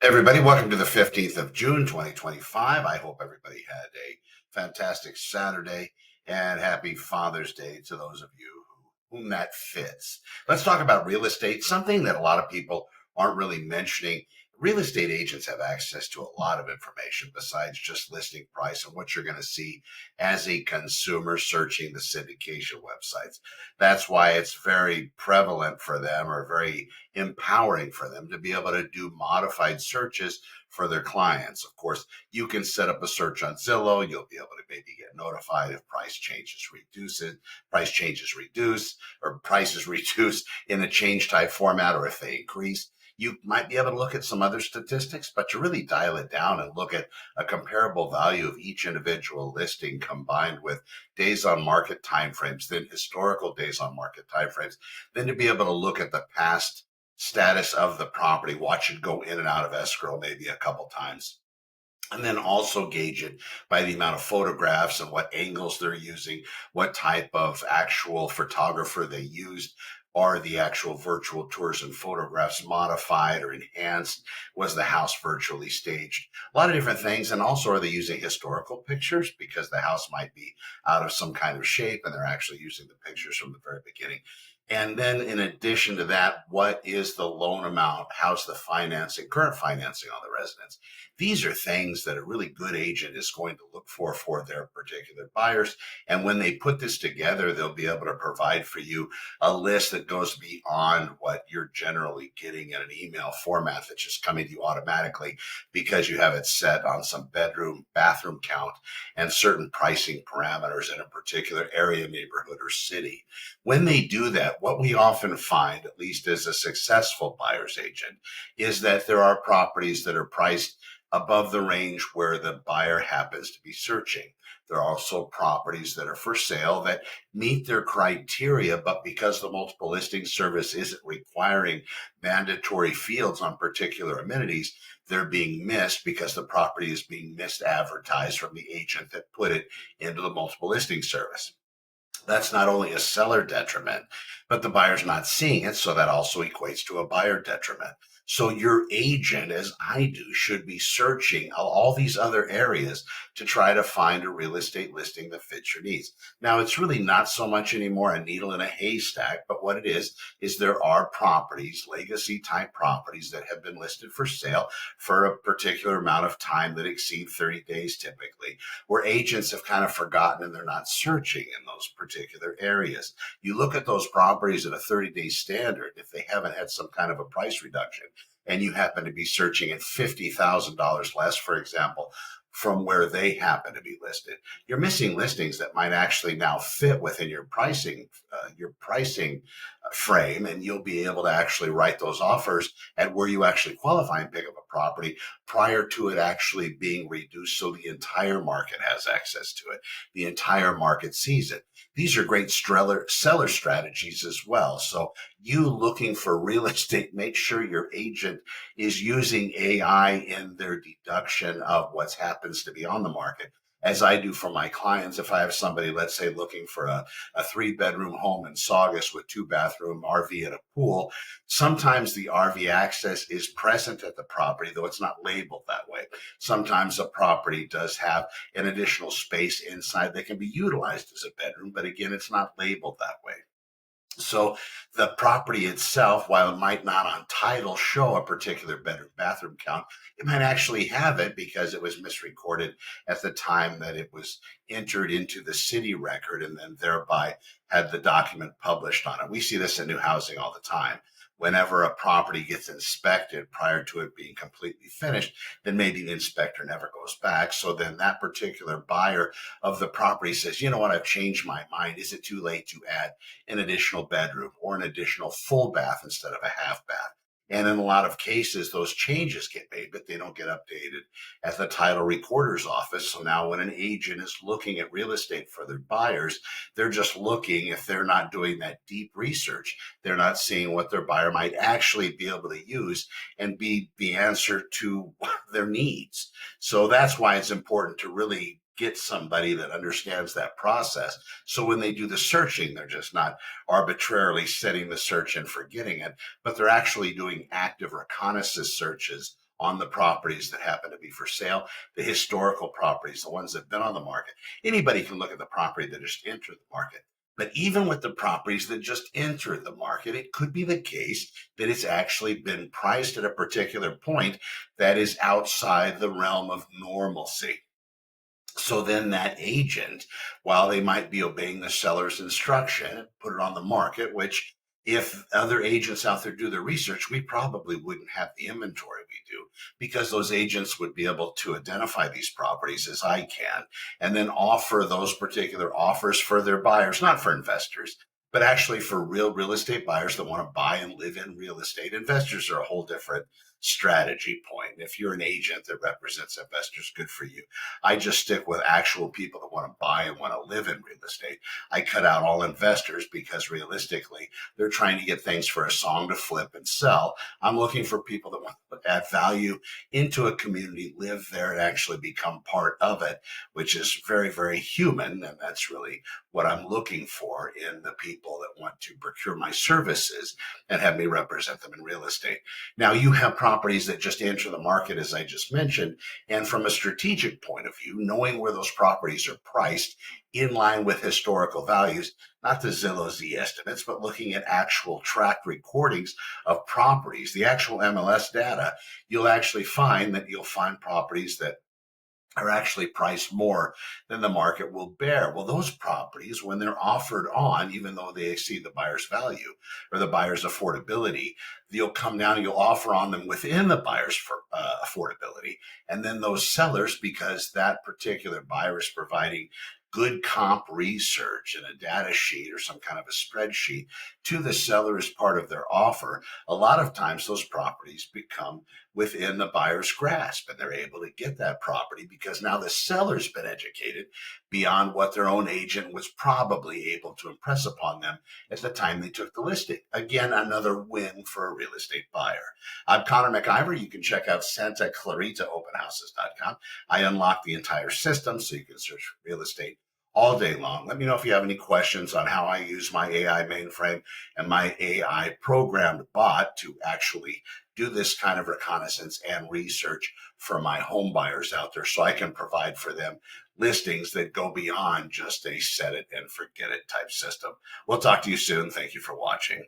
Everybody, welcome to the 15th of June, 2025. I hope everybody had a fantastic Saturday and happy Father's Day to those of you whom that fits. Let's talk about real estate, something that a lot of people aren't really mentioning. Real estate agents have access to a lot of information besides just listing price and what you're going to see as a consumer searching the syndication websites. That's why it's very prevalent for them, or very empowering for them, to be able to do modified searches for their clients. Of course, you can set up a search on Zillow. You'll be able to maybe get notified if price changes reduce, or prices reduce in a change type format, or if they increase. You might be able to look at some other statistics, but to really dial it down and look at a comparable value of each individual listing combined with days on market timeframes, then historical days on market timeframes, then to be able to look at the past status of the property, watch it go in and out of escrow maybe a couple times, and then also gauge it by the amount of photographs and what angles they're using, what type of actual photographer they used. Are the actual virtual tours and photographs modified or enhanced? Was the house virtually staged? A lot of different things. And also, are they using historical pictures, because the house might be out of some kind of shape and they're actually using the pictures from the very beginning? And then in addition to that, what is the loan amount? How's the financing, current financing on the residence? These are things that a really good agent is going to look for their particular buyers. And when they put this together, they'll be able to provide for you a list that goes beyond what you're generally getting in an email format that's just coming to you automatically, because you have it set on some bedroom, bathroom count, and certain pricing parameters in a particular area, neighborhood, or city. When they do that, what we often find, at least as a successful buyer's agent, is that there are properties that are priced above the range where the buyer happens to be searching. There are also properties that are for sale that meet their criteria, but because the multiple listing service isn't requiring mandatory fields on particular amenities, they're being missed because the property is being misadvertised from the agent that put it into the multiple listing service. That's not only a seller detriment, but the buyer's not seeing it. So that also equates to a buyer detriment. So your agent, as I do, should be searching all these other areas to try to find a real estate listing that fits your needs. Now, it's really not so much anymore a needle in a haystack, but what it is there are properties, legacy type properties, that have been listed for sale for a particular amount of time that exceed 30 days typically, where agents have kind of forgotten and they're not searching in those particular areas. You look at those properties at a 30-day standard, if they haven't had some kind of a price reduction, and you happen to be searching at $50,000 less, for example, from where they happen to be listed, you're missing listings that might actually now fit within your pricing frame, and you'll be able to actually write those offers at where you actually qualify and pick up a property prior to it actually being reduced, so the entire market has access to it. The entire market sees it. These are great seller strategies as well. So you looking for real estate, make sure your agent is using AI in their deduction of what happens to be on the market. As I do for my clients, if I have somebody, let's say, looking for a 3-bedroom home in Saugus with 2-bathroom RV and a pool, sometimes the RV access is present at the property, though it's not labeled that way. Sometimes a property does have an additional space inside that can be utilized as a bedroom, but again, it's not labeled that way. So the property itself, while it might not on title show a particular bedroom bathroom count, it might actually have it because it was misrecorded at the time that it was entered into the city record, and then thereby had the document published on it. We see this in new housing all the time. Whenever a property gets inspected prior to it being completely finished, then maybe the inspector never goes back. So then that particular buyer of the property says, you know what, I've changed my mind. Is it too late to add an additional bedroom or an additional full bath instead of a half bath? And in a lot of cases, those changes get made, but they don't get updated at the title recorder's office. So now when an agent is looking at real estate for their buyers, they're just looking, if they're not doing that deep research, they're not seeing what their buyer might actually be able to use and be the answer to their needs. So that's why it's important to really get somebody that understands that process. So when they do the searching, they're just not arbitrarily setting the search and forgetting it, but they're actually doing active reconnaissance searches on the properties that happen to be for sale, the historical properties, the ones that have been on the market. Anybody can look at the property that just entered the market. But even with the properties that just entered the market, it could be the case that it's actually been priced at a particular point that is outside the realm of normalcy. So then that agent, while they might be obeying the seller's instruction, put it on the market, which if other agents out there do their research, we probably wouldn't have the inventory we do, because those agents would be able to identify these properties as I can and then offer those particular offers for their buyers, not for investors, but actually for real estate buyers that want to buy and live in real estate. Investors are a whole different strategy point. If you're an agent that represents investors, good for you. I just stick with actual people that want to buy and want to live in real estate. I cut out all investors because realistically, they're trying to get things for a song to flip and sell. I'm looking for people that want to add value into a community, live there, and actually become part of it, which is very, very human. And that's really what I'm looking for in the people that want to procure my services and have me represent them in real estate. Now, you have properties that just enter the market, as I just mentioned. And from a strategic point of view, knowing where those properties are priced in line with historical values, not the Zillow Z estimates, but looking at actual tracked recordings of properties, the actual MLS data, you'll actually find that you'll find properties that are actually priced more than the market will bear. Well, those properties, when they're offered on, even though they exceed the buyer's value or the buyer's affordability, you'll come down and you'll offer on them within the buyer's affordability. And then those sellers, because that particular buyer is providing good comp research and a data sheet or some kind of a spreadsheet to the seller as part of their offer, a lot of times those properties become within the buyer's grasp, and they're able to get that property because now the seller's been educated beyond what their own agent was probably able to impress upon them at the time they took the listing. Again, another win for a real estate buyer. I'm Connor MacIvor. You can check out SantaClaritaOpenHouses.com. I unlock the entire system so you can search for real estate all day long. Let me know if you have any questions on how I use my AI mainframe and my AI programmed bot to actually do this kind of reconnaissance and research for my home buyers out there so I can provide for them listings that go beyond just a set it and forget it type system. We'll talk to you soon. Thank you for watching.